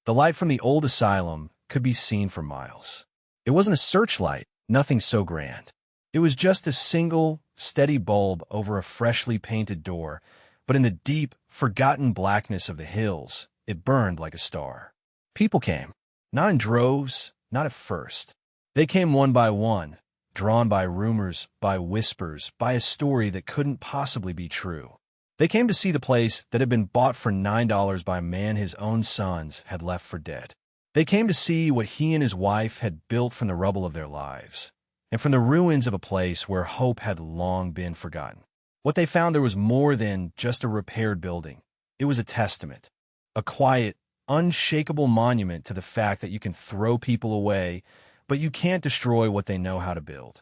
The light from the old asylum could be seen for miles. It wasn't a searchlight, nothing so grand. It was just a single, steady bulb over a freshly painted door, but in the deep, forgotten blackness of the hills, it burned like a star. People came, not in droves, not at first. They came one by one, drawn by rumors, by whispers, by a story that couldn't possibly be true. They came to see the place that had been bought for $9 by a man his own sons had left for dead. They came to see what he and his wife had built from the rubble of their lives, and from the ruins of a place where hope had long been forgotten. What they found there was more than just a repaired building. It was a testament, a quiet, unshakable monument to the fact that you can throw people away, but you can't destroy what they know how to build.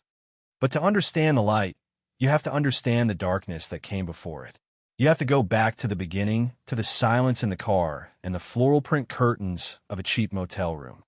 But to understand the light, you have to understand the darkness that came before it. You have to go back to the beginning, to the silence in the car and the floral print curtains of a cheap motel room.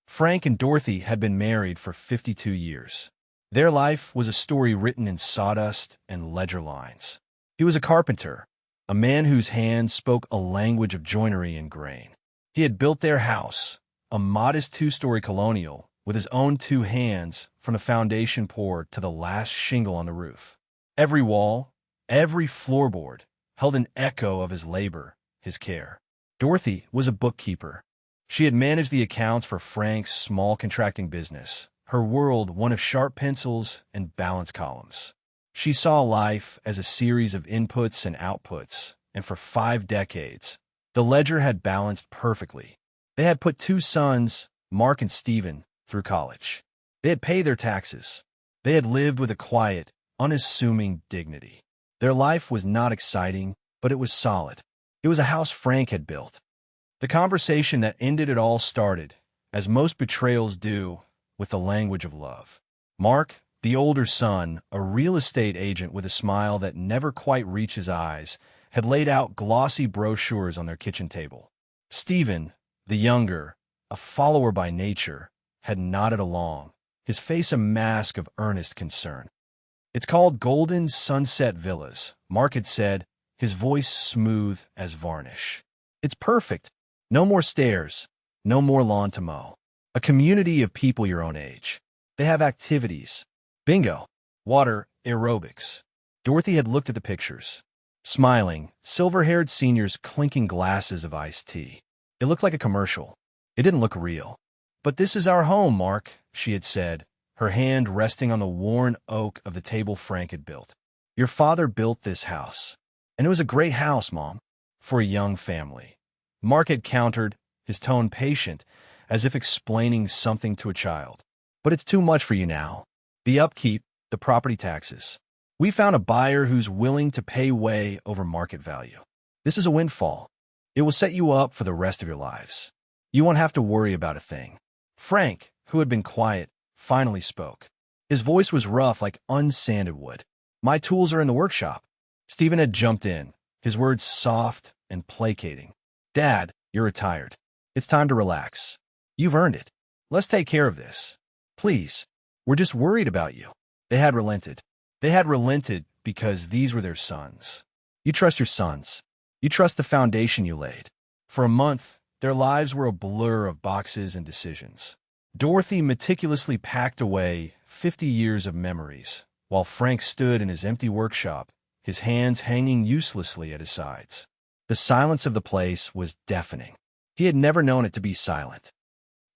Frank and Dorothy had been married for 52 years. Their life was a story written in sawdust and ledger lines. He was a carpenter, a man whose hands spoke a language of joinery and grain. He had built their house, a modest two-story colonial, with his own two hands from the foundation pour to the last shingle on the roof. Every wall, every floorboard, held an echo of his labor, his care. Dorothy was a bookkeeper. She had managed the accounts for Frank's small contracting business, her world one of sharp pencils and balance columns. She saw life as a series of inputs and outputs, and for 5 decades, the ledger had balanced perfectly. They had put 2 sons, Mark and Stephen, through college. They had paid their taxes. They had lived with a quiet, unassuming dignity. Their life was not exciting, but it was solid. It was a house Frank had built. The conversation that ended it all started, as most betrayals do, with the language of love. Mark, the older son, a real estate agent with a smile that never quite reached his eyes, had laid out glossy brochures on their kitchen table. Stephen, the younger, a follower by nature, had nodded along, his face a mask of earnest concern. "It's called Golden Sunset Villas," Mark had said, his voice smooth as varnish. "It's perfect. No more stairs, no more lawn to mow. A community of people your own age. They have activities. Bingo, water, aerobics." Dorothy had looked at the pictures. Smiling, silver-haired seniors clinking glasses of iced tea. It looked like a commercial. It didn't look real. "But this is our home, Mark," she had said, her hand resting on the worn oak of the table Frank had built. "Your father built this house. And it was a great house, Mom, for a young family." Mark had countered, his tone patient, as if explaining something to a child. "But it's too much for you now. The upkeep, the property taxes. We found a buyer who's willing to pay way over market value. This is a windfall. It will set you up for the rest of your lives. You won't have to worry about a thing." Frank, who had been quiet, finally spoke. His voice was rough like unsanded wood. "My tools are in the workshop." Stephen had jumped in, his words soft and placating. "Dad, you're retired. It's time to relax. You've earned it. Let's take care of this. Please, we're just worried about you." They had relented. They had relented because these were their sons. You trust your sons. You trust the foundation you laid. For a month, their lives were a blur of boxes and decisions. Dorothy meticulously packed away 50 years of memories, while Frank stood in his empty workshop, his hands hanging uselessly at his sides. The silence of the place was deafening. He had never known it to be silent.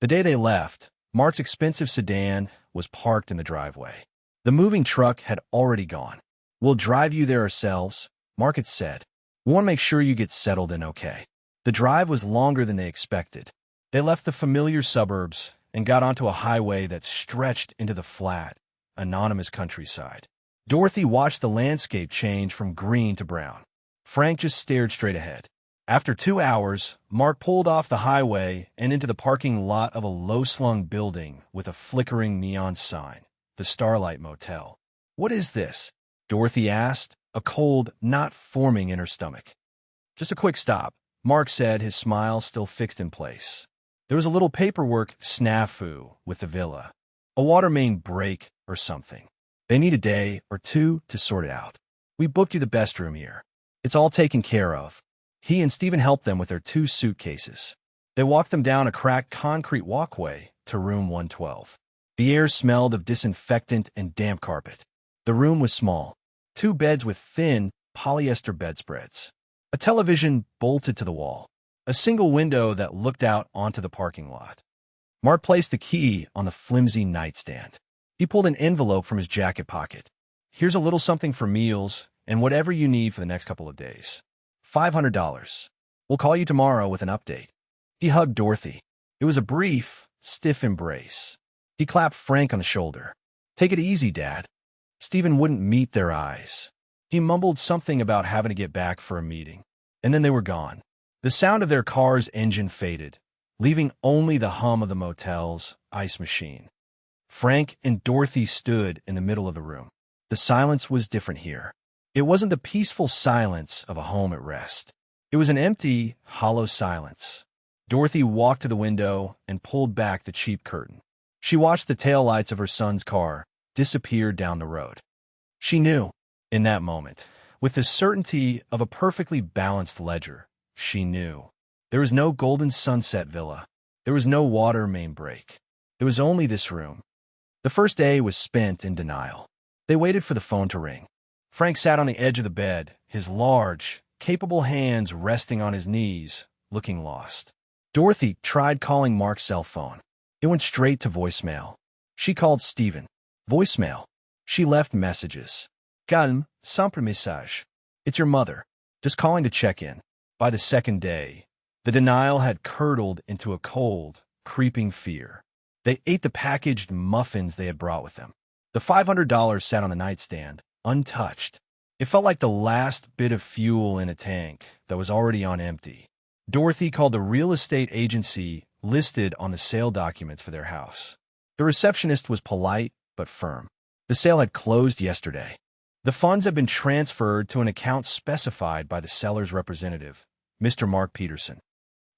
The day they left, Mark's expensive sedan was parked in the driveway. The moving truck had already gone. "We'll drive you there ourselves," Mark had said. "We want to make sure you get settled in okay." The drive was longer than they expected. They left the familiar suburbs and got onto a highway that stretched into the flat, anonymous countryside. Dorothy watched the landscape change from green to brown. Frank just stared straight ahead. After 2 hours, Mark pulled off the highway and into the parking lot of a low-slung building with a flickering neon sign, the Starlight Motel. "What is this?" Dorothy asked, a cold knot forming in her stomach. "Just a quick stop," Mark said, his smile still fixed in place. There was a little paperwork snafu with the villa. A water main break or something. They need a day or 2 to sort it out. "We booked you the best room here. It's all taken care of." He and Stephen helped them with their 2 suitcases. They walked them down a cracked concrete walkway to room 112. The air smelled of disinfectant and damp carpet. The room was small. 2 beds with thin polyester bedspreads. A television bolted to the wall. A single window that looked out onto the parking lot. Mark placed the key on the flimsy nightstand. He pulled an envelope from his jacket pocket. Here's a little something for meals and whatever you need for the next couple of days. $500. We'll call you tomorrow with an update. He hugged Dorothy. It was a brief, stiff embrace. He clapped Frank on the shoulder. Take it easy, Dad. Stephen wouldn't meet their eyes. He mumbled something about having to get back for a meeting. And then they were gone. The sound of their car's engine faded, leaving only the hum of the motel's ice machine. Frank and Dorothy stood in the middle of the room. The silence was different here. It wasn't the peaceful silence of a home at rest. It was an empty, hollow silence. Dorothy walked to the window and pulled back the cheap curtain. She watched the taillights of her son's car disappear down the road. She knew, in that moment, with the certainty of a perfectly balanced ledger, she knew. There was no golden sunset villa. There was no water main break. There was only this room. The first day was spent in denial. They waited for the phone to ring. Frank sat on the edge of the bed, his large, capable hands resting on his knees, looking lost. Dorothy tried calling Mark's cell phone. It went straight to voicemail. She called Stephen. Voicemail. She left messages. Calme, sans message. It's your mother. Just calling to check in. By the second day, the denial had curdled into a cold, creeping fear. They ate the packaged muffins they had brought with them. The $500 sat on the nightstand, untouched. It felt like the last bit of fuel in a tank that was already on empty. Dorothy called the real estate agency listed on the sale documents for their house. The receptionist was polite but firm. The sale had closed yesterday. The funds had been transferred to an account specified by the seller's representative, Mr. Mark Peterson.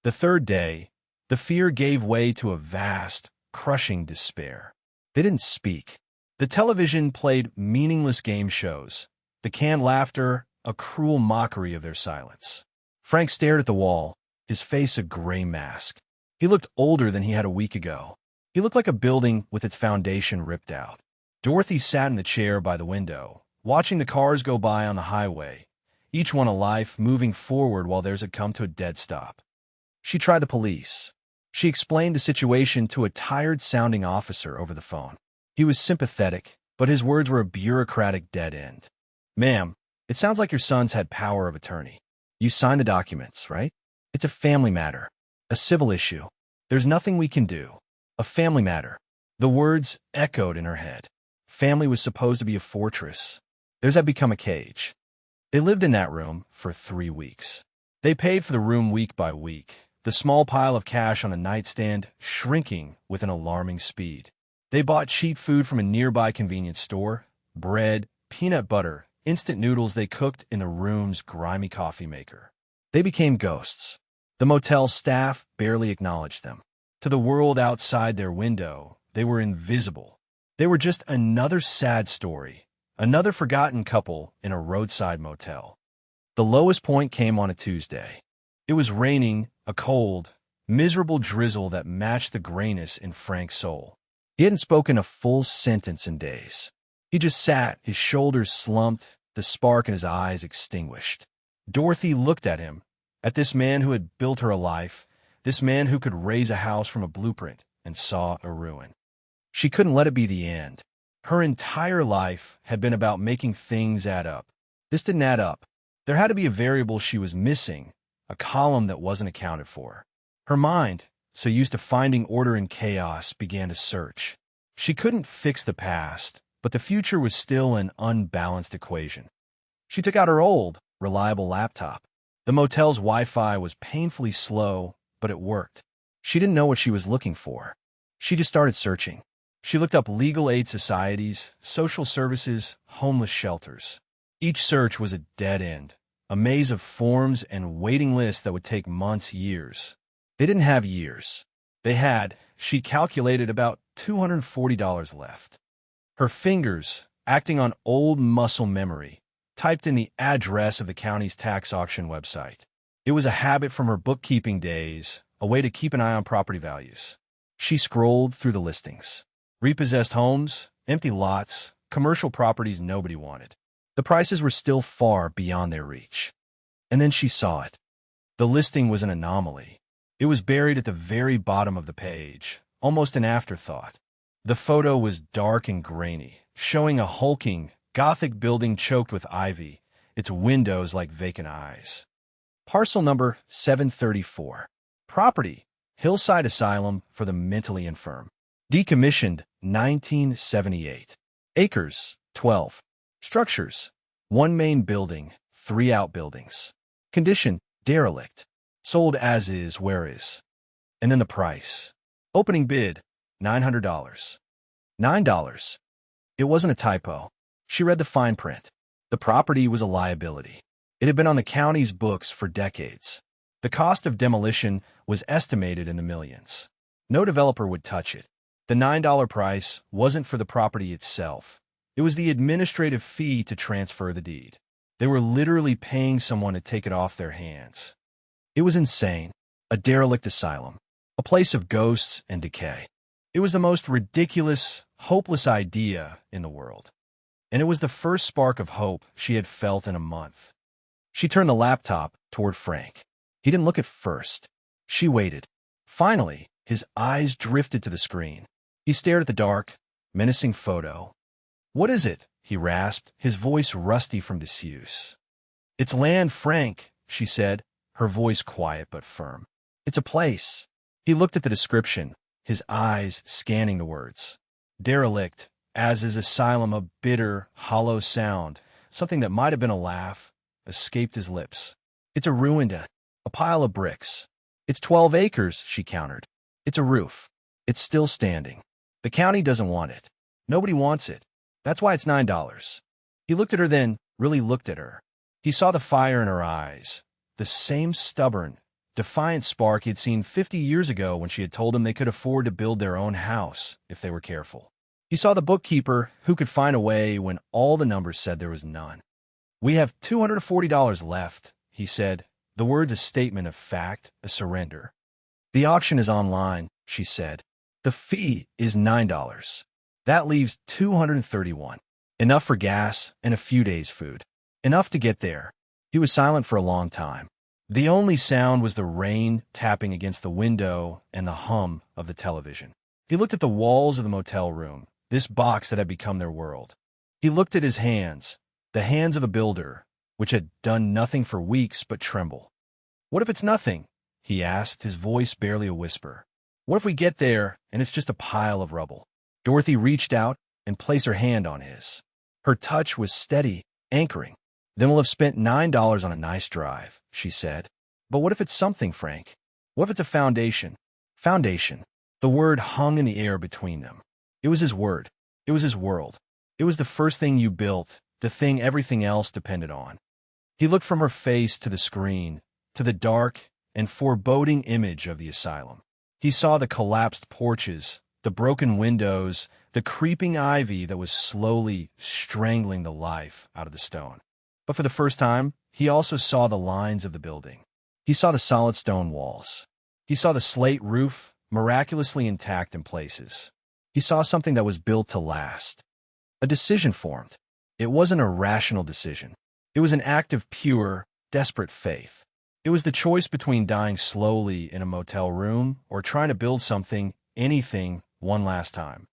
The third day, the fear gave way to a vast, crushing despair. They didn't speak. The television played meaningless game shows, the canned laughter a cruel mockery of their silence. Frank stared at the wall, his face a gray mask. He looked older than he had a week ago. He looked like a building with its foundation ripped out. Dorothy sat in the chair by the window, watching the cars go by on the highway, each one a life moving forward while theirs had come to a dead stop. She tried the police. She explained the situation to a tired-sounding officer over the phone. He was sympathetic, but his words were a bureaucratic dead end. Ma'am, it sounds like your son's had power of attorney. You signed the documents, right? It's a family matter. A civil issue. There's nothing we can do. A family matter. The words echoed in her head. Family was supposed to be a fortress. Theirs had become a cage. They lived in that room for 3 weeks. They paid for the room week by week, the small pile of cash on the nightstand shrinking with an alarming speed. They bought cheap food from a nearby convenience store, bread, peanut butter, instant noodles they cooked in the room's grimy coffee maker. They became ghosts. The motel staff barely acknowledged them. To the world outside their window, they were invisible. They were just another sad story, another forgotten couple in a roadside motel. The lowest point came on a Tuesday. It was raining, a cold, miserable drizzle that matched the grayness in Frank's soul. He hadn't spoken a full sentence in days. He just sat, his shoulders slumped, the spark in his eyes extinguished. Dorothy looked at him, at this man who had built her a life, this man who could raise a house from a blueprint, and saw a ruin. She couldn't let it be the end. Her entire life had been about making things add up. This didn't add up. There had to be a variable she was missing, a column that wasn't accounted for. Her mind, so used to finding order in chaos, began to search. She couldn't fix the past, but the future was still an unbalanced equation. She took out her old, reliable laptop. The motel's Wi-Fi was painfully slow, but it worked. She didn't know what she was looking for. She just started searching. She looked up legal aid societies, social services, homeless shelters. Each search was a dead end, a maze of forms and waiting lists that would take months, years. They didn't have years. They had, she calculated, about $240 left. Her fingers, acting on old muscle memory, typed in the address of the county's tax auction website. It was a habit from her bookkeeping days, a way to keep an eye on property values. She scrolled through the listings. Repossessed homes, empty lots, commercial properties nobody wanted. The prices were still far beyond their reach. And then she saw it. The listing was an anomaly. It was buried at the very bottom of the page, almost an afterthought. The photo was dark and grainy, showing a hulking, Gothic building choked with ivy, its windows like vacant eyes. Parcel number 734. Property, Hillside Asylum for the mentally infirm. Decommissioned 1978. Acres 12. Structures 1 main building, 3 outbuildings. Condition derelict. Sold as is, where is. And then the price. Opening bid $900. $9. It wasn't a typo. She read the fine print. The property was a liability. It had been on the county's books for decades. The cost of demolition was estimated in the millions. No developer would touch it. The $9 price wasn't for the property itself. It was the administrative fee to transfer the deed. They were literally paying someone to take it off their hands. It was insane. A derelict asylum. A place of ghosts and decay. It was the most ridiculous, hopeless idea in the world. And it was the first spark of hope she had felt in a month. She turned the laptop toward Frank. He didn't look at first. She waited. Finally, his eyes drifted to the screen. He stared at the dark, menacing photo. "What is it?" he rasped, his voice rusty from disuse. "It's land, Frank," she said, her voice quiet but firm. "It's a place." He looked at the description, his eyes scanning the words. Derelict, as is asylum, a bitter, hollow sound, something that might have been a laugh, escaped his lips. "It's a ruined, a pile of bricks. It's 12 acres, she countered. "It's a roof. It's still standing. The county doesn't want it. Nobody wants it. That's why it's $9. He looked at her then, really looked at her. He saw the fire in her eyes, the same stubborn, defiant spark he had seen 50 years ago when she had told him they could afford to build their own house if they were careful. He saw the bookkeeper who could find a way when all the numbers said there was none. "We have $240 left," he said, the words a statement of fact, a surrender. "The auction is online," she said. "The fee is $9. That leaves $231. Enough for gas and a few days' food. Enough to get there." He was silent for a long time. The only sound was the rain tapping against the window and the hum of the television. He looked at the walls of the motel room, this box that had become their world. He looked at his hands, the hands of a builder, which had done nothing for weeks but tremble. "What if it's nothing?" he asked, his voice barely a whisper. "What if we get there and it's just a pile of rubble?" Dorothy reached out and placed her hand on his. Her touch was steady, anchoring. "Then we'll have spent $9 on a nice drive," she said. "But what if it's something, Frank? What if it's a foundation?" Foundation. The word hung in the air between them. It was his word. It was his world. It was the first thing you built, the thing everything else depended on. He looked from her face to the screen, to the dark and foreboding image of the asylum. He saw the collapsed porches, the broken windows, the creeping ivy that was slowly strangling the life out of the stone. But for the first time, he also saw the lines of the building. He saw the solid stone walls. He saw the slate roof, miraculously intact in places. He saw something that was built to last. A decision formed. It wasn't a rational decision. It was an act of pure, desperate faith. It was the choice between dying slowly in a motel room or trying to build something, anything, one last time.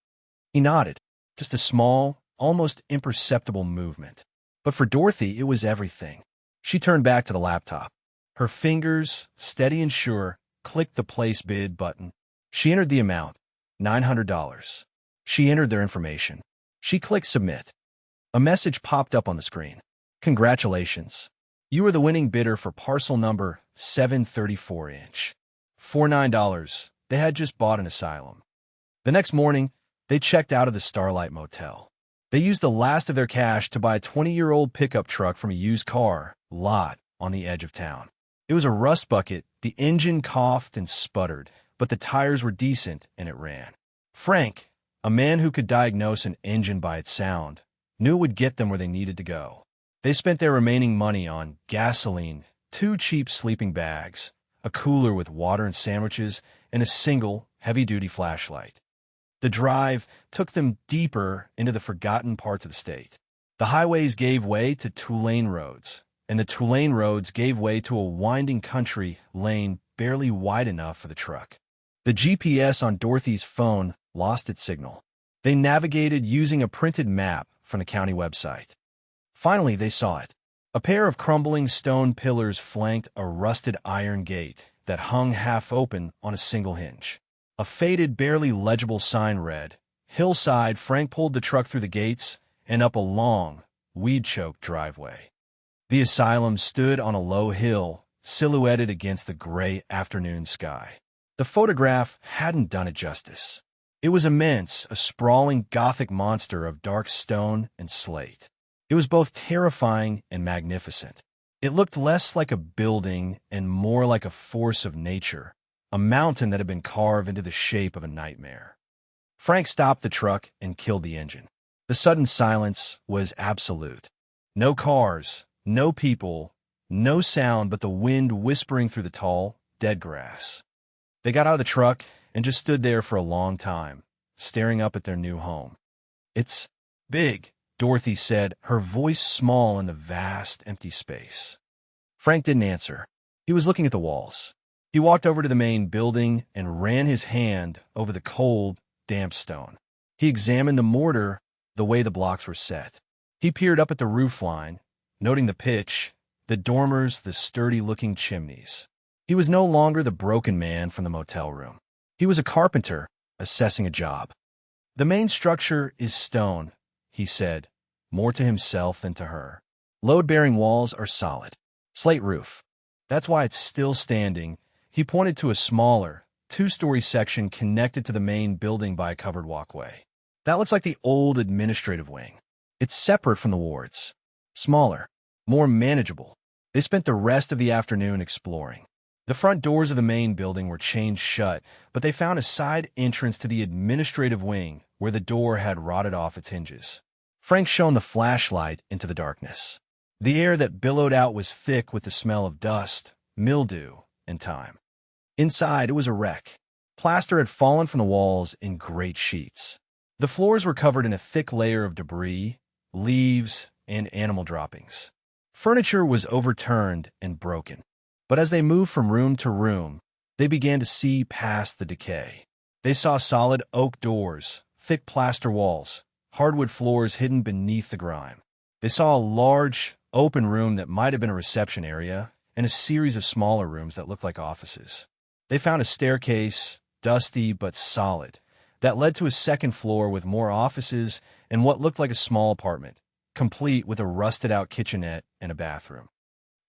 He nodded. Just a small, almost imperceptible movement. But for Dorothy, it was everything. She turned back to the laptop. Her fingers, steady and sure, clicked the place bid button. She entered the amount, $900. She entered their information. She clicked submit. A message popped up on the screen. "Congratulations. You are the winning bidder for parcel number 734". For $9, they had just bought an asylum. The next morning, they checked out of the Starlight Motel. They used the last of their cash to buy a 20-year-old pickup truck from a used car lot on the edge of town. It was a rust bucket, the engine coughed and sputtered, but the tires were decent and it ran. Frank, a man who could diagnose an engine by its sound, knew it would get them where they needed to go. They spent their remaining money on gasoline, 2 cheap sleeping bags, a cooler with water and sandwiches, and a single, heavy-duty flashlight. The drive took them deeper into the forgotten parts of the state. The highways gave way to two-lane roads, and the two-lane roads gave way to a winding country lane barely wide enough for the truck. The GPS on Dorothy's phone lost its signal. They navigated using a printed map from the county website. Finally, they saw it. A pair of crumbling stone pillars flanked a rusted iron gate that hung half open on a single hinge. A faded, barely legible sign read, "Hillside." Frank pulled the truck through the gates and up a long, weed-choked driveway. The asylum stood on a low hill, silhouetted against the gray afternoon sky. The photograph hadn't done it justice. It was immense, a sprawling Gothic monster of dark stone and slate. It was both terrifying and magnificent. It looked less like a building and more like a force of nature, a mountain that had been carved into the shape of a nightmare. Frank stopped the truck and killed the engine. The sudden silence was absolute. No cars, no people, no sound but the wind whispering through the tall, dead grass. They got out of the truck and just stood there for a long time, staring up at their new home. "It's big," Dorothy said, her voice small in the vast, empty space. Frank didn't answer. He was looking at the walls. He walked over to the main building and ran his hand over the cold, damp stone. He examined the mortar, the way the blocks were set. He peered up at the roofline, noting the pitch, the dormers, the sturdy-looking chimneys. He was no longer the broken man from the motel room. He was a carpenter, assessing a job. "The main structure is stone," he said, more to himself than to her. "Load-bearing walls are solid. Slate roof. That's why it's still standing." He pointed to a smaller, 2-story section connected to the main building by a covered walkway. "That looks like the old administrative wing. It's separate from the wards. Smaller, more manageable." They spent the rest of the afternoon exploring. The front doors of the main building were chained shut, but they found a side entrance to the administrative wing where the door had rotted off its hinges. Frank shone the flashlight into the darkness. The air that billowed out was thick with the smell of dust, mildew, and time. Inside, it was a wreck. Plaster had fallen from the walls in great sheets. The floors were covered in a thick layer of debris, leaves, and animal droppings. Furniture was overturned and broken. But as they moved from room to room, they began to see past the decay. They saw solid oak doors, thick plaster walls, hardwood floors hidden beneath the grime. They saw a large, open room that might have been a reception area, and a series of smaller rooms that looked like offices. They found a staircase, dusty but solid, that led to a second floor with more offices and what looked like a small apartment, complete with a rusted-out kitchenette and a bathroom.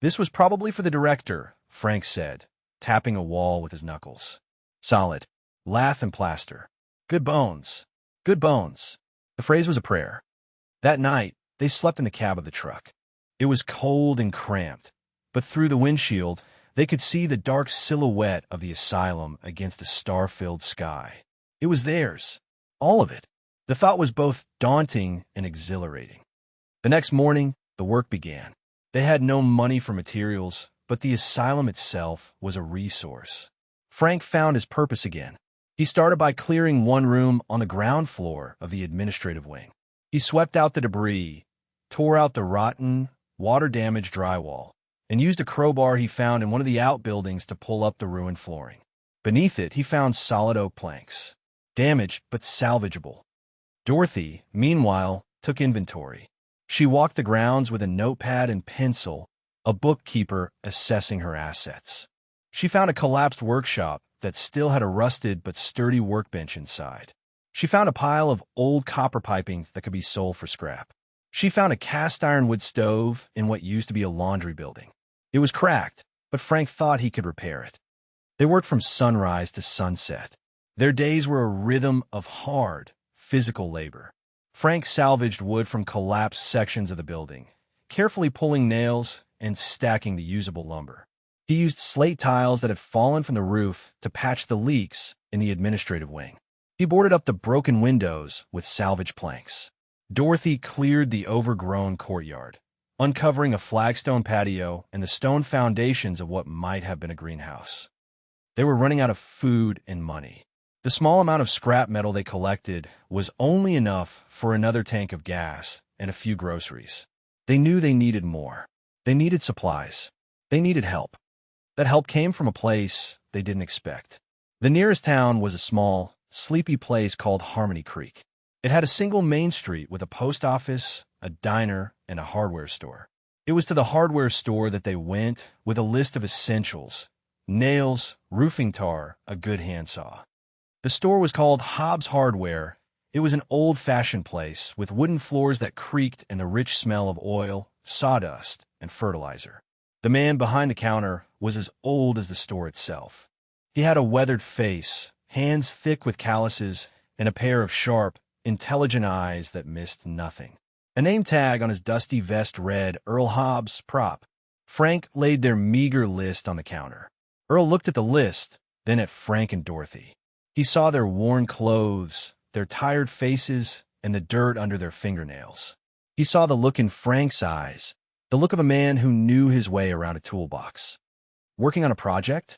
"This was probably for the director," Frank said, tapping a wall with his knuckles. "Solid. Lath and plaster. Good bones. Good bones." The phrase was a prayer. That night, they slept in the cab of the truck. It was cold and cramped, but through the windshield, they could see the dark silhouette of the asylum against a star-filled sky. It was theirs. All of it. The thought was both daunting and exhilarating. The next morning, the work began. They had no money for materials, but the asylum itself was a resource. Frank found his purpose again. He started by clearing one room on the ground floor of the administrative wing. He swept out the debris, tore out the rotten, water-damaged drywall, and used a crowbar he found in one of the outbuildings to pull up the ruined flooring. Beneath it, he found solid oak planks, damaged but salvageable. Dorothy, meanwhile, took inventory. She walked the grounds with a notepad and pencil, a bookkeeper assessing her assets. She found a collapsed workshop that still had a rusted but sturdy workbench inside. She found a pile of old copper piping that could be sold for scrap. She found a cast-iron wood stove in what used to be a laundry building. It was cracked, but Frank thought he could repair it. They worked from sunrise to sunset. Their days were a rhythm of hard, physical labor. Frank salvaged wood from collapsed sections of the building, carefully pulling nails and stacking the usable lumber. He used slate tiles that had fallen from the roof to patch the leaks in the administrative wing. He boarded up the broken windows with salvage planks. Dorothy cleared the overgrown courtyard, uncovering a flagstone patio and the stone foundations of what might have been a greenhouse. They were running out of food and money. The small amount of scrap metal they collected was only enough for another tank of gas and a few groceries. They knew they needed more. They needed supplies. They needed help. That help came from a place they didn't expect. The nearest town was a small, sleepy place called Harmony Creek. It had a single main street with a post office, a diner, and a hardware store. It was to the hardware store that they went with a list of essentials: nails, roofing tar, a good handsaw. The store was called Hobbs Hardware. It was an old-fashioned place with wooden floors that creaked and the rich smell of oil, sawdust, and fertilizer. The man behind the counter was as old as the store itself. He had a weathered face, hands thick with calluses, and a pair of sharp, intelligent eyes that missed nothing. A name tag on his dusty vest read Earl Hobbs, Prop. Frank laid their meager list on the counter. Earl looked at the list, then at Frank and Dorothy. He saw their worn clothes, their tired faces, and the dirt under their fingernails. He saw the look in Frank's eyes, the look of a man who knew his way around a toolbox. "Working on a project?"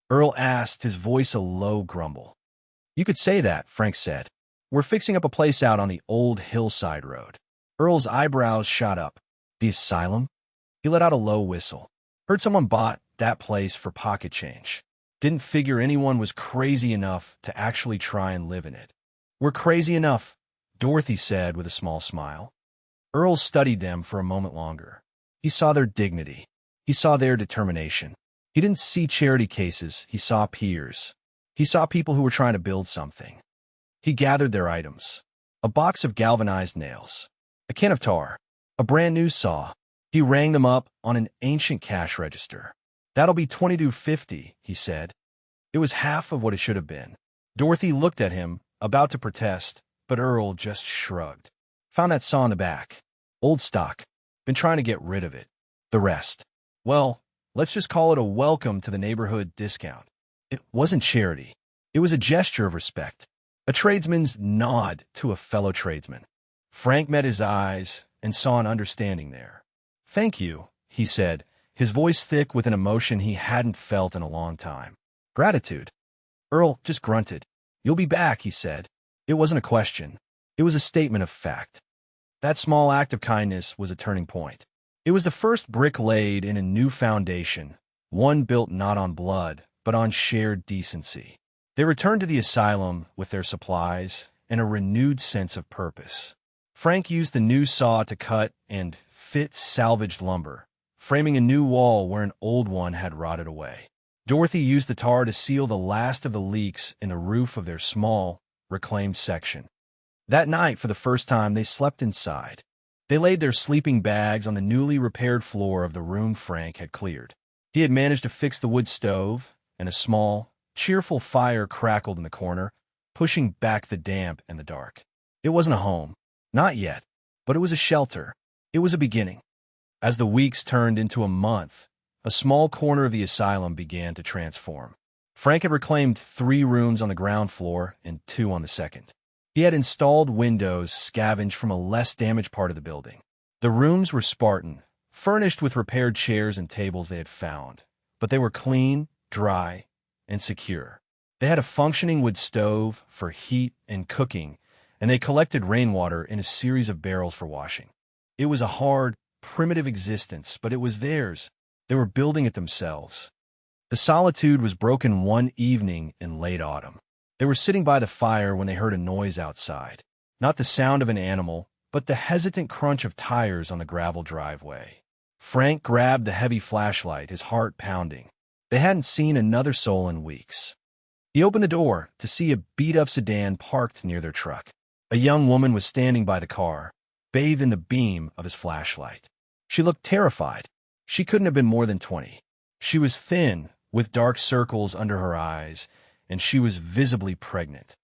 Earl asked, his voice a low grumble. "You could say that," Frank said. "We're fixing up a place out on the old hillside road." Earl's eyebrows shot up. "The Asylum?" He let out a low whistle. "Heard someone bought that place for pocket change. Didn't figure anyone was crazy enough to actually try and live in it." "We're crazy enough," Dorothy said with a small smile. Earl studied them for a moment longer. He saw their dignity. He saw their determination. He didn't see charity cases. He saw peers. He saw people who were trying to build something. He gathered their items: a box of galvanized nails, a can of tar, a brand new saw. He rang them up on an ancient cash register. "That'll be $22.50, he said. It was half of what it should have been. Dorothy looked at him, about to protest, but Earl just shrugged. "Found that saw in the back. Old stock. Been trying to get rid of it. The rest, well, let's just call it a welcome to the neighborhood discount." It wasn't charity. It was a gesture of respect. A tradesman's nod to a fellow tradesman. Frank met his eyes and saw an understanding there. "Thank you," he said, his voice thick with an emotion he hadn't felt in a long time. "Gratitude." Earl just grunted. "You'll be back," he said. It wasn't a question. It was a statement of fact. That small act of kindness was a turning point. It was the first brick laid in a new foundation, one built not on blood, but on shared decency. They returned to the asylum with their supplies and a renewed sense of purpose. Frank used the new saw to cut and fit salvaged lumber, framing a new wall where an old one had rotted away. Dorothy used the tar to seal the last of the leaks in the roof of their small, reclaimed section. That night, for the first time, they slept inside. They laid their sleeping bags on the newly repaired floor of the room Frank had cleared. He had managed to fix the wood stove, and a small, cheerful fire crackled in the corner, pushing back the damp and the dark. It wasn't a home. Not yet. But it was a shelter. It was a beginning. As the weeks turned into a month, a small corner of the asylum began to transform. Frank had reclaimed 3 rooms on the ground floor and 2 on the second. He had installed windows scavenged from a less damaged part of the building. The rooms were Spartan, furnished with repaired chairs and tables they had found, but they were clean, dry, and secure. They had a functioning wood stove for heat and cooking, and they collected rainwater in a series of barrels for washing. It was a hard, primitive existence, but it was theirs. They were building it themselves. The solitude was broken one evening in late autumn. They were sitting by the fire when they heard a noise outside. Not the sound of an animal, but the hesitant crunch of tires on the gravel driveway. Frank grabbed the heavy flashlight, his heart pounding. They hadn't seen another soul in weeks. He opened the door to see a beat-up sedan parked near their truck. A young woman was standing by the car, bathed in the beam of his flashlight. She looked terrified. She couldn't have been more than 20. She was thin, with dark circles under her eyes, and she was visibly pregnant.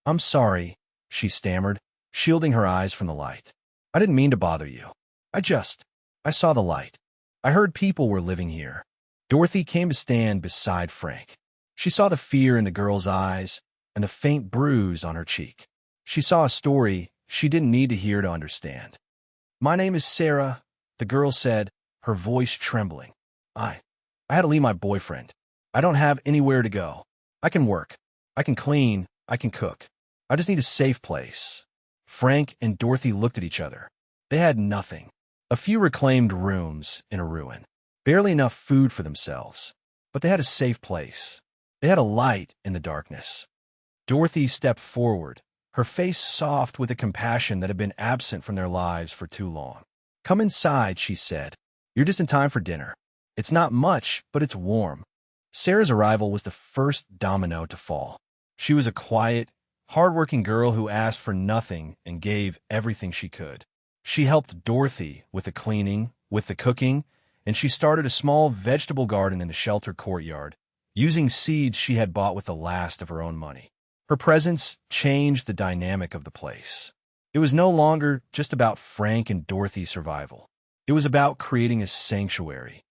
"I'm sorry," she stammered, shielding her eyes from the light. "I didn't mean to bother you. I saw the light. I heard people were living here." Dorothy came to stand beside Frank. She saw the fear in the girl's eyes and the faint bruise on her cheek. She saw a story she didn't need to hear to understand. "My name is Sarah. The girl said, her voice trembling. I had to leave my boyfriend. I don't have anywhere to go. I can work. I can clean. I can cook. I just need a safe place. Frank and Dorothy looked at each other. They had nothing. A few reclaimed rooms in a ruin. Barely enough food for themselves. But they had a safe place. They had a light in the darkness. Dorothy stepped forward, her face soft with a compassion that had been absent from their lives for too long. Come inside, she said. You're just in time for dinner. It's not much, but it's warm. Sarah's arrival was the first domino to fall. She was a quiet, hard-working girl who asked for nothing and gave everything she could. She helped Dorothy with the cleaning, with the cooking, and she started a small vegetable garden in the shelter courtyard, using seeds she had bought with the last of her own money. Her presence changed the dynamic of the place. It was no longer just about Frank and Dorothy's survival. It was about creating a sanctuary.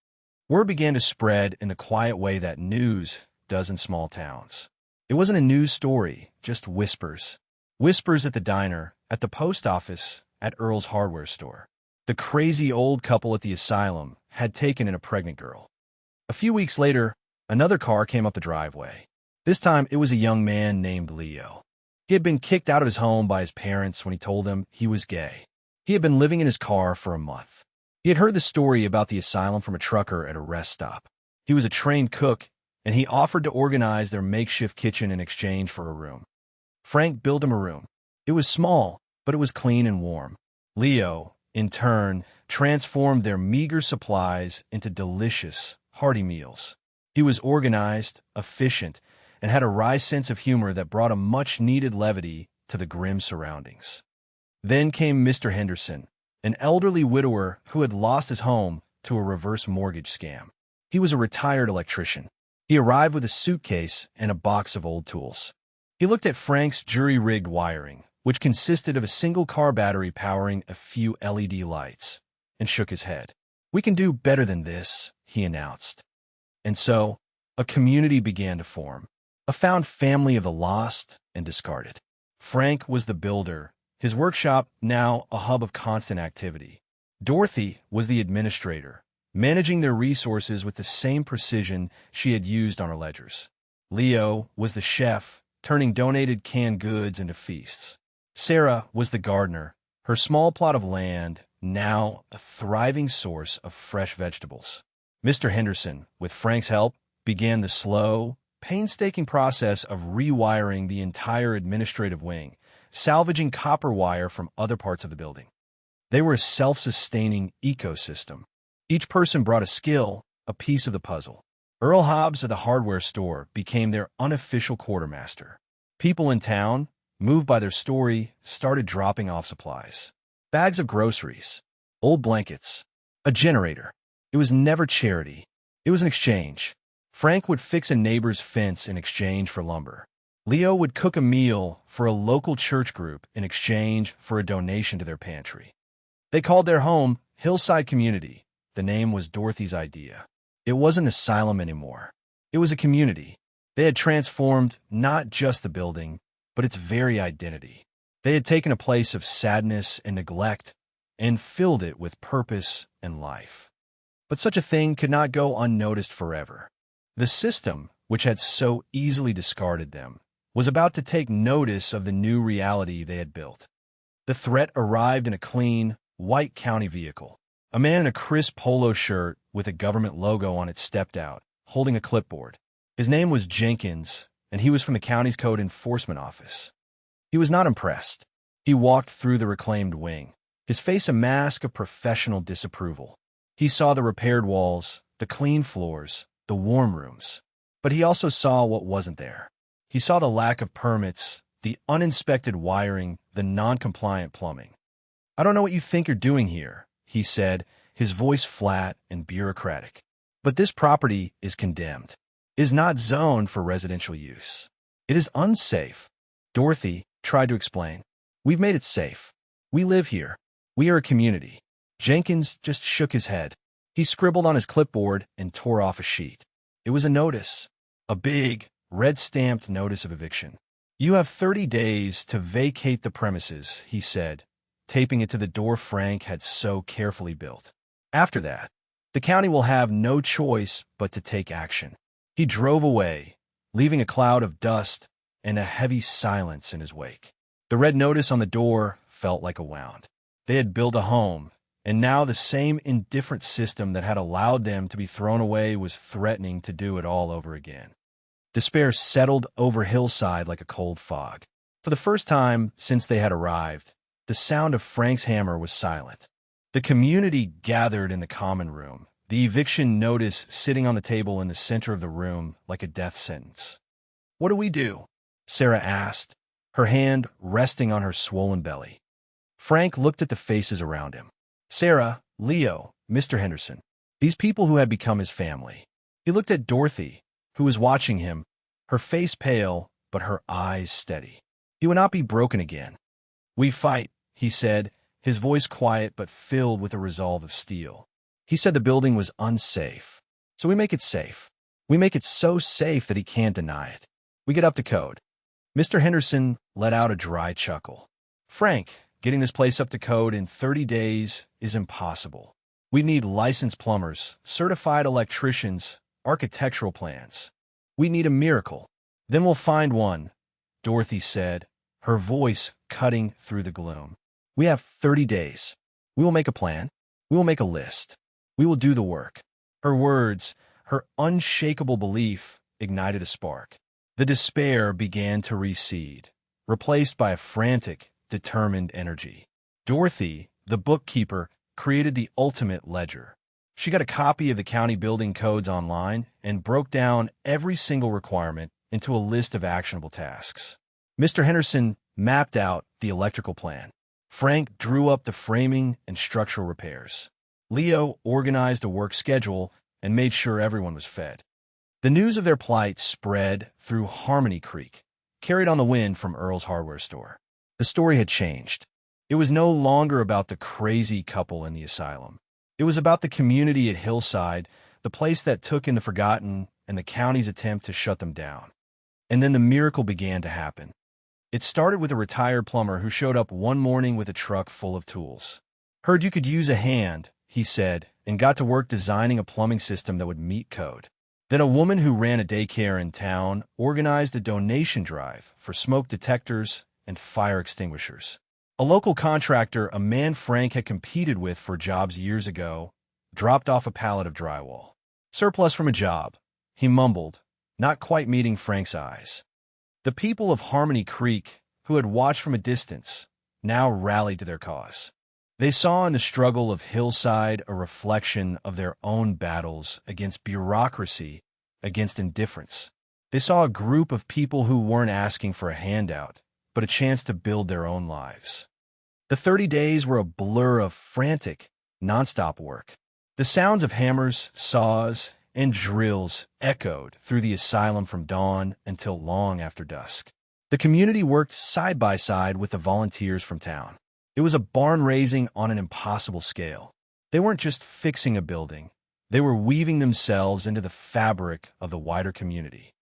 Word began to spread in the quiet way that news does in small towns. It wasn't a news story, just whispers. Whispers at the diner, at the post office, at Earl's hardware store. The crazy old couple at the asylum had taken in a pregnant girl. A few weeks later, another car came up the driveway. This time, it was a young man named Leo. He had been kicked out of his home by his parents when he told them he was gay. He had been living in his car for a month. He had heard the story about the asylum from a trucker at a rest stop. He was a trained cook, and he offered to organize their makeshift kitchen in exchange for a room. Frank built him a room. It was small, but it was clean and warm. Leo, in turn, transformed their meager supplies into delicious, hearty meals. He was organized, efficient, and had a wry sense of humor that brought a much-needed levity to the grim surroundings. Then came Mr. Henderson, an elderly widower who had lost his home to a reverse mortgage scam. He was a retired electrician. He arrived with a suitcase and a box of old tools. He looked at Frank's jury-rigged wiring, which consisted of a single car battery powering a few LED lights, and shook his head. "We can do better than this," he announced. And so, a community began to form, a found family of the lost and discarded. Frank was the builder, his workshop now a hub of constant activity. Dorothy was the administrator, managing their resources with the same precision she had used on her ledgers. Leo was the chef, turning donated canned goods into feasts. Sarah was the gardener, her small plot of land now a thriving source of fresh vegetables. Mr. Henderson, with Frank's help, began the slow, painstaking process of rewiring the entire administrative wing, salvaging copper wire from other parts of the building. They were a self-sustaining ecosystem. Each person brought a skill, a piece of the puzzle. Earl Hobbs of the hardware store became their unofficial quartermaster. People in town, moved by their story, started dropping off supplies. Bags of groceries, old blankets, a generator. It was never charity. It was an exchange. Frank would fix a neighbor's fence in exchange for lumber. Leo would cook a meal for a local church group in exchange for a donation to their pantry. They called their home Hillside Community. The name was Dorothy's idea. It wasn't an asylum anymore. It was a community. They had transformed not just the building, but its very identity. They had taken a place of sadness and neglect and filled it with purpose and life. But such a thing could not go unnoticed forever. The system, which had so easily discarded them, was about to take notice of the new reality they had built. The threat arrived in a clean, white county vehicle. A man in a crisp polo shirt with a government logo on it stepped out, holding a clipboard. His name was Jenkins, and he was from the county's code enforcement office. He was not impressed. He walked through the reclaimed wing, his face a mask of professional disapproval. He saw the repaired walls, the clean floors, the warm rooms. But he also saw what wasn't there. He saw the lack of permits, the uninspected wiring, the non-compliant plumbing. "I don't know what you think you're doing here," he said, his voice flat and bureaucratic. "But this property is condemned. It is not zoned for residential use. It is unsafe." Dorothy tried to explain. "We've made it safe. We live here. We are a community." Jenkins just shook his head. He scribbled on his clipboard and tore off a sheet. It was a notice, a big, red-stamped notice of eviction. "You have 30 days to vacate the premises," he said, taping it to the door Frank had so carefully built. After that, the county will have no choice but to take action. He drove away, leaving a cloud of dust and a heavy silence in his wake. The red notice on the door felt like a wound. They had built a home, and now the same indifferent system that had allowed them to be thrown away was threatening to do it all over again. Despair settled over Hillside like a cold fog. For the first time since they had arrived, the sound of Frank's hammer was silent. The community gathered in the common room, the eviction notice sitting on the table in the center of the room like a death sentence. "What do we do?" Sarah asked, her hand resting on her swollen belly. Frank looked at the faces around him. Sarah, Leo, Mr. Henderson, these people who had become his family. He looked at Dorothy, who was watching him, her face pale, but her eyes steady. He would not be broken again. "We fight," he said, his voice quiet but filled with a resolve of steel. He said the building was unsafe, so we make it safe. We make it so safe that he can't deny it. We get up to code. Mr. Henderson let out a dry chuckle. "Frank, getting this place up to code in 30 days is impossible. We need licensed plumbers, certified electricians, architectural plans. We need a miracle. Then we'll find one," Dorothy said, her voice cutting through the gloom. "We have 30 days. We will make a plan. We will make a list. We will do the work." Her words, her unshakable belief, ignited a spark. The despair began to recede, replaced by a frantic, determined energy. Dorothy, the bookkeeper, created the ultimate ledger. She got a copy of the county building codes online and broke down every single requirement into a list of actionable tasks. Mr. Henderson mapped out the electrical plan. Frank drew up the framing and structural repairs. Leo organized a work schedule and made sure everyone was fed. The news of their plight spread through Harmony Creek, carried on the wind from Earl's hardware store. The story had changed. It was no longer about the crazy couple in the asylum. It was about the community at Hillside, the place that took in the forgotten, and the county's attempt to shut them down. And then the miracle began to happen. It started with a retired plumber who showed up one morning with a truck full of tools. "Heard you could use a hand," he said, and got to work designing a plumbing system that would meet code. Then a woman who ran a daycare in town organized a donation drive for smoke detectors and fire extinguishers. A local contractor, a man Frank had competed with for jobs years ago, dropped off a pallet of drywall. "Surplus from a job," he mumbled, not quite meeting Frank's eyes. The people of Harmony Creek, who had watched from a distance, now rallied to their cause. They saw in the struggle of Hillside a reflection of their own battles against bureaucracy, against indifference. They saw a group of people who weren't asking for a handout, but a chance to build their own lives. The 30 days were a blur of frantic, nonstop work. The sounds of hammers, saws, and drills echoed through the asylum from dawn until long after dusk. The community worked side by side with the volunteers from town. It was a barn raising on an impossible scale. They weren't just fixing a building. They were weaving themselves into the fabric of the wider community.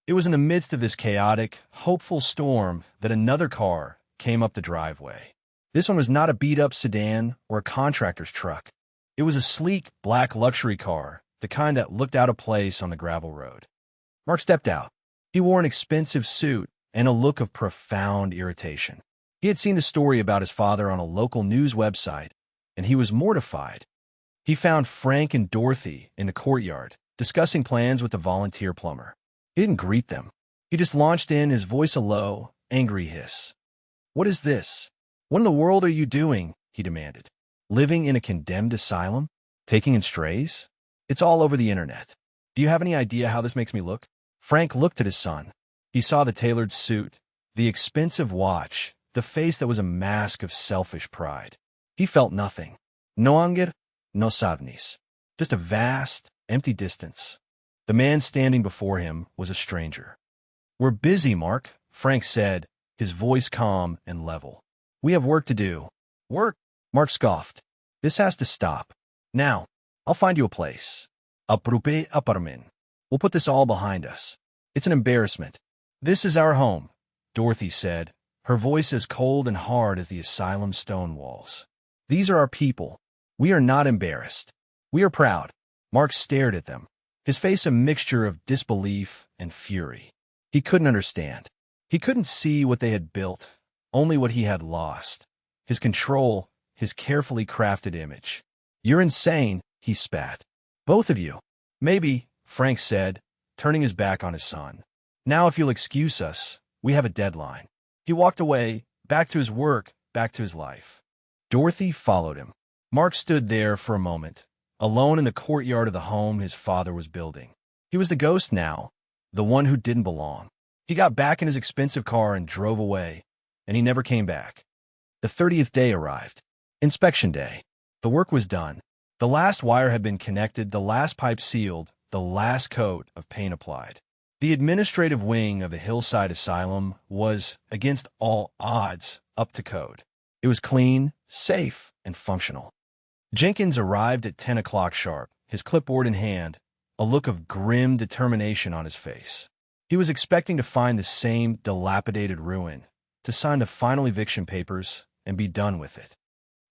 It was in the midst of this chaotic, hopeful storm that another car came up the driveway. This one was not a beat-up sedan or a contractor's truck. It was a sleek, black luxury car, the kind that looked out of place on the gravel road. Mark stepped out. He wore an expensive suit and a look of profound irritation. He had seen the story about his father on a local news website, and he was mortified. He found Frank and Dorothy in the courtyard, discussing plans with the volunteer plumber. He didn't greet them. He just launched in, his voice a low, angry hiss. "What is this? What in the world are you doing?" he demanded. "Living in a condemned asylum? Taking in strays? It's all over the internet. Do you have any idea how this makes me look?" Frank looked at his son. He saw the tailored suit, the expensive watch, the face that was a mask of selfish pride. He felt nothing. No anger, no sadness. Just a vast, empty distance. The man standing before him was a stranger. "We're busy, Mark," Frank said, his voice calm and level. "We have work to do." "Work?" Mark scoffed. "This has to stop. Now, I'll find you a place. A propre apartment. We'll put this all behind us. It's an embarrassment." "This is our home," Dorothy said, her voice as cold and hard as the asylum's stone walls. "These are our people. We are not embarrassed. We are proud. Mark stared at them, his face a mixture of disbelief and fury. He couldn't understand. He couldn't see what they had built, only what he had lost. His control, his carefully crafted image. You're insane, he spat. Both of you. Maybe, Frank said, turning his back on his son. Now if you'll excuse us, we have a deadline. He walked away, back to his work, back to his life. Dorothy followed him. Mark stood there for a moment, alone in the courtyard of the home his father was building. He was the ghost now, the one who didn't belong. He got back in his expensive car and drove away, and he never came back. The 30th day arrived. Inspection day. The work was done. The last wire had been connected, the last pipe sealed, the last coat of paint applied. The administrative wing of the Hillside Asylum was, against all odds, up to code. It was clean, safe, and functional. Jenkins arrived at 10 o'clock sharp, his clipboard in hand, a look of grim determination on his face. He was expecting to find the same dilapidated ruin, to sign the final eviction papers, and be done with it.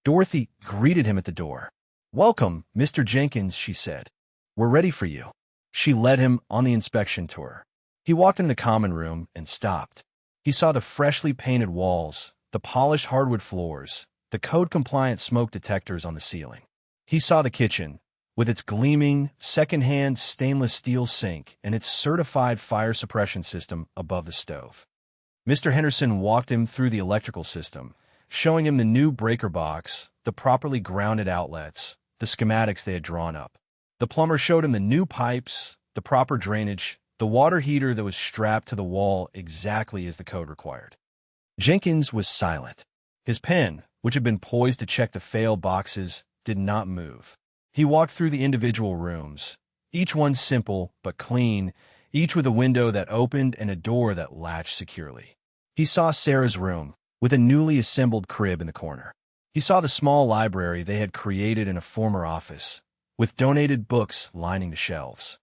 Dorothy greeted him at the door. "Welcome, Mr. Jenkins," she said. "We're ready for you." She led him on the inspection tour. He walked in the common room and stopped. He saw the freshly painted walls, the polished hardwood floors, the code-compliant smoke detectors on the ceiling. He saw the kitchen, with its gleaming, second-hand stainless steel sink and its certified fire suppression system above the stove. Mr. Henderson walked him through the electrical system, showing him the new breaker box, the properly grounded outlets, the schematics they had drawn up. The plumber showed him the new pipes, the proper drainage, the water heater that was strapped to the wall exactly as the code required. Jenkins was silent. His pen, which had been poised to check the fail boxes, did not move. He walked through the individual rooms, each one simple but clean, each with a window that opened and a door that latched securely. He saw Sarah's room, with a newly assembled crib in the corner. He saw the small library they had created in a former office, with donated books lining the shelves.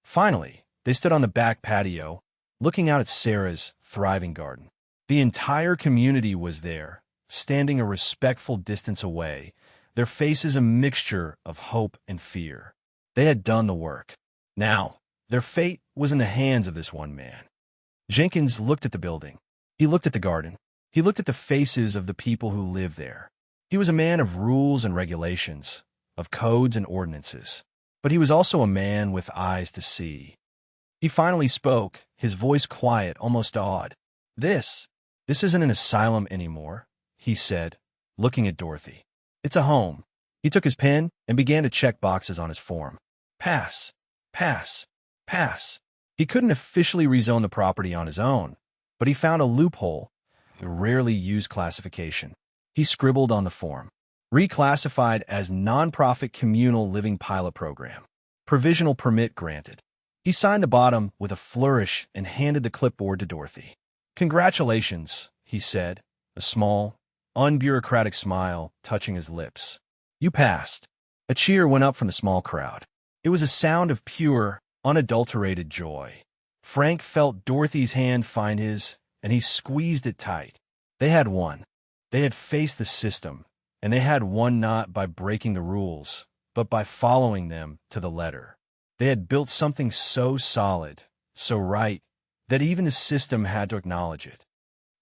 Finally, they stood on the back patio, looking out at Sarah's thriving garden. The entire community was there, standing a respectful distance away, their faces a mixture of hope and fear. They had done the work. Now, their fate was in the hands of this one man. Jenkins looked at the building. He looked at the garden. He looked at the faces of the people who lived there. He was a man of rules and regulations, of codes and ordinances. But he was also a man with eyes to see. He finally spoke, his voice quiet, almost awed. This isn't an asylum anymore," he said, looking at Dorothy. "It's a home." He took his pen and began to check boxes on his form. Pass, pass, pass. He couldn't officially rezone the property on his own, but he found a loophole, a rarely used classification. He scribbled on the form. Reclassified as Nonprofit Communal Living Pilot Program. Provisional permit granted. He signed the bottom with a flourish and handed the clipboard to Dorothy. "Congratulations," he said, a small, unbureaucratic smile touching his lips. "You passed." A cheer went up from the small crowd. It was a sound of pure, unadulterated joy. Frank felt Dorothy's hand find his, and he squeezed it tight. They had won. They had faced the system, and they had won not by breaking the rules, but by following them to the letter. They had built something so solid, so right, that even the system had to acknowledge it.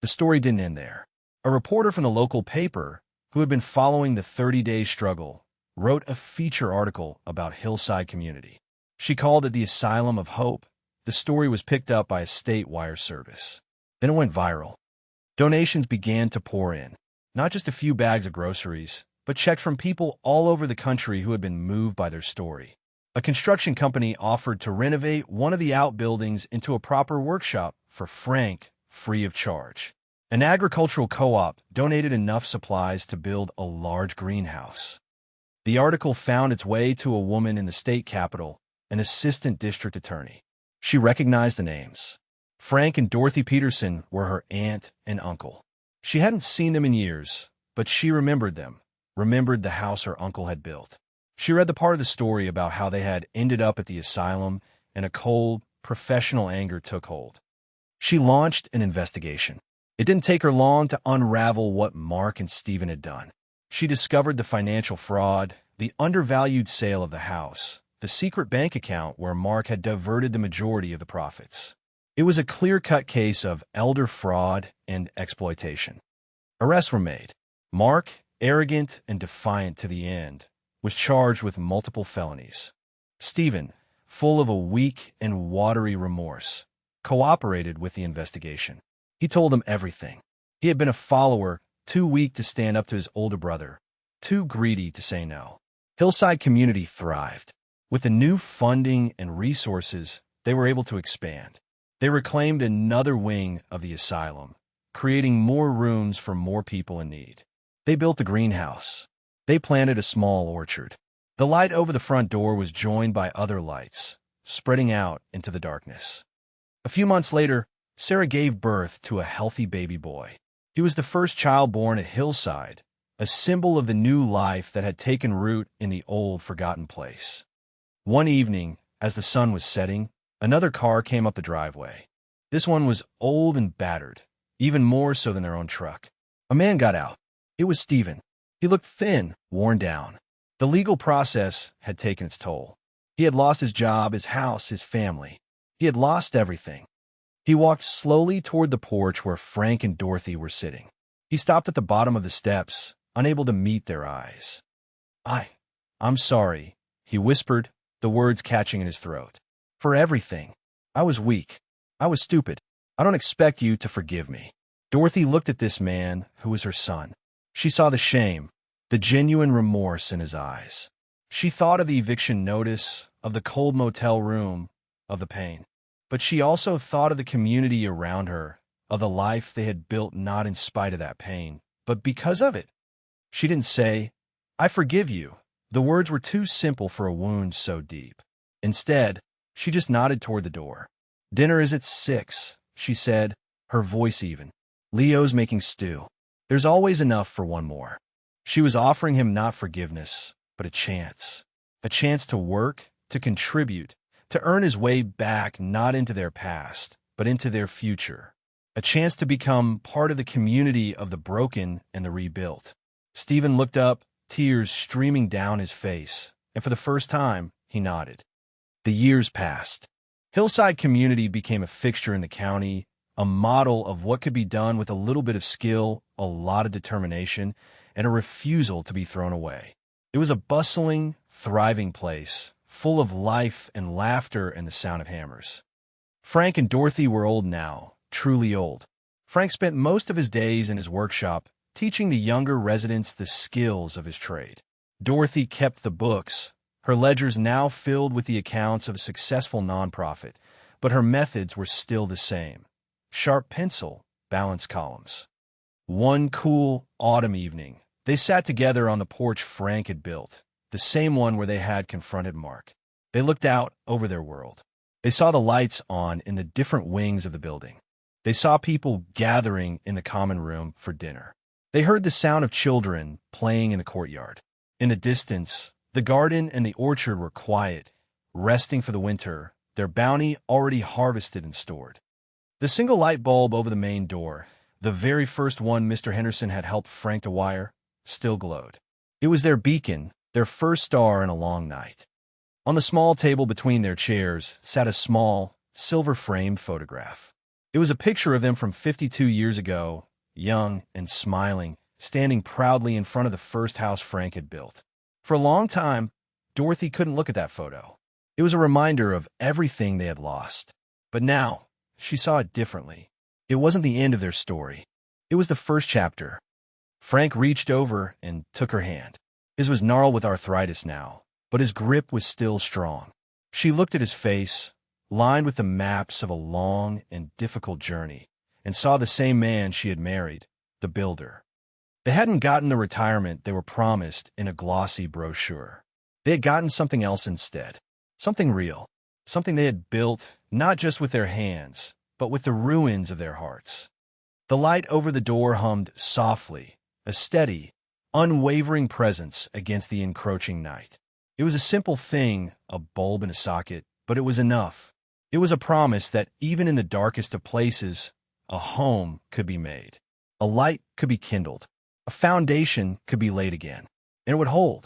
The story didn't end there. A reporter from the local paper, who had been following the 30-day struggle, wrote a feature article about Hillside Community. She called it the Asylum of Hope. The story was picked up by a state wire service. Then it went viral. Donations began to pour in, not just a few bags of groceries, but checks from people all over the country who had been moved by their story. A construction company offered to renovate one of the outbuildings into a proper workshop for Frank, free of charge. An agricultural co-op donated enough supplies to build a large greenhouse. The article found its way to a woman in the state capitol, an assistant district attorney. She recognized the names. Frank and Dorothy Peterson were her aunt and uncle. She hadn't seen them in years, but she remembered them, remembered the house her uncle had built. She read the part of the story about how they had ended up at the asylum, and a cold, professional anger took hold. She launched an investigation. It didn't take her long to unravel what Mark and Stephen had done. She discovered the financial fraud, the undervalued sale of the house, the secret bank account where Mark had diverted the majority of the profits. It was a clear-cut case of elder fraud and exploitation. Arrests were made. Mark, arrogant and defiant to the end, was charged with multiple felonies. Stephen, full of a weak and watery remorse, cooperated with the investigation. He told them everything. He had been a follower, too weak to stand up to his older brother, too greedy to say no. Hillside Community thrived. With the new funding and resources, they were able to expand. They reclaimed another wing of the asylum, creating more rooms for more people in need. They built a greenhouse. They planted a small orchard. The light over the front door was joined by other lights, spreading out into the darkness. A few months later, Sarah gave birth to a healthy baby boy. He was the first child born at Hillside, a symbol of the new life that had taken root in the old, forgotten place. One evening, as the sun was setting, another car came up the driveway. This one was old and battered, even more so than their own truck. A man got out. It was Stephen. He looked thin, worn down. The legal process had taken its toll. He had lost his job, his house, his family. He had lost everything. He walked slowly toward the porch where Frank and Dorothy were sitting. He stopped at the bottom of the steps, unable to meet their eyes. I'm sorry, he whispered, the words catching in his throat. For everything. I was weak. I was stupid. I don't expect you to forgive me. Dorothy looked at this man who was her son. She saw the shame, the genuine remorse in his eyes. She thought of the eviction notice, of the cold motel room, of the pain. But she also thought of the community around her, of the life they had built not in spite of that pain, but because of it. She didn't say, I forgive you. The words were too simple for a wound so deep. Instead, she just nodded toward the door. Dinner is at 6, she said, her voice even. Leo's making stew. There's always enough for one more. She was offering him not forgiveness, but a chance. A chance to work, to contribute, to earn his way back not into their past, but into their future. A chance to become part of the community of the broken and the rebuilt. Stephen looked up, tears streaming down his face, and for the first time, he nodded. The years passed. Hillside Community became a fixture in the county, a model of what could be done with a little bit of skill, a lot of determination, and a refusal to be thrown away. It was a bustling, thriving place, full of life and laughter and the sound of hammers. Frank and Dorothy were old now, truly old. Frank spent most of his days in his workshop, teaching the younger residents the skills of his trade. Dorothy kept the books, her ledgers now filled with the accounts of a successful nonprofit, but her methods were still the same. Sharp pencil, balanced columns. One cool autumn evening, they sat together on the porch Frank had built, the same one where they had confronted Mark. They looked out over their world. They saw the lights on in the different wings of the building. They saw people gathering in the common room for dinner. They heard the sound of children playing in the courtyard. In the distance, the garden and the orchard were quiet, resting for the winter, their bounty already harvested and stored. The single light bulb over the main door, the very first one Mr. Henderson had helped Frank to wire, still glowed. It was their beacon, their first star in a long night. On the small table between their chairs sat a small, silver-framed photograph. It was a picture of them from 52 years ago, young and smiling, standing proudly in front of the first house Frank had built. For a long time, Dorothy couldn't look at that photo. It was a reminder of everything they had lost. But now, she saw it differently. It wasn't the end of their story. It was the first chapter. Frank reached over and took her hand. His was gnarled with arthritis now, but his grip was still strong. She looked at his face, lined with the maps of a long and difficult journey, and saw the same man she had married, the builder. They hadn't gotten the retirement they were promised in a glossy brochure. They had gotten something else instead. Something real. Something they had built, not just with their hands, but with the ruins of their hearts. The light over the door hummed softly, a steady, unwavering presence against the encroaching night. It was a simple thing, a bulb in a socket, but it was enough. It was a promise that even in the darkest of places, a home could be made. A light could be kindled. A foundation could be laid again. And it would hold.